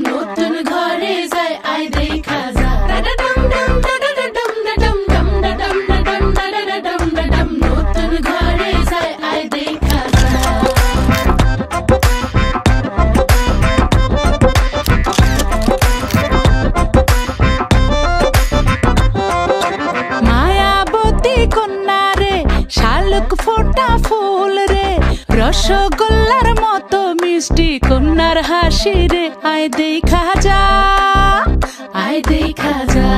নতুন ঘরে যায় আয় দেখা যা নতুন ঘরে যায় আয় দেখা যা মায়াবতী কন্যা রে শালুক ফোটা ফুল রে রসগোল্লার মতো মিষ্টি কন্যার হাসি রে আয় দেখা যা আয় দেখা যা।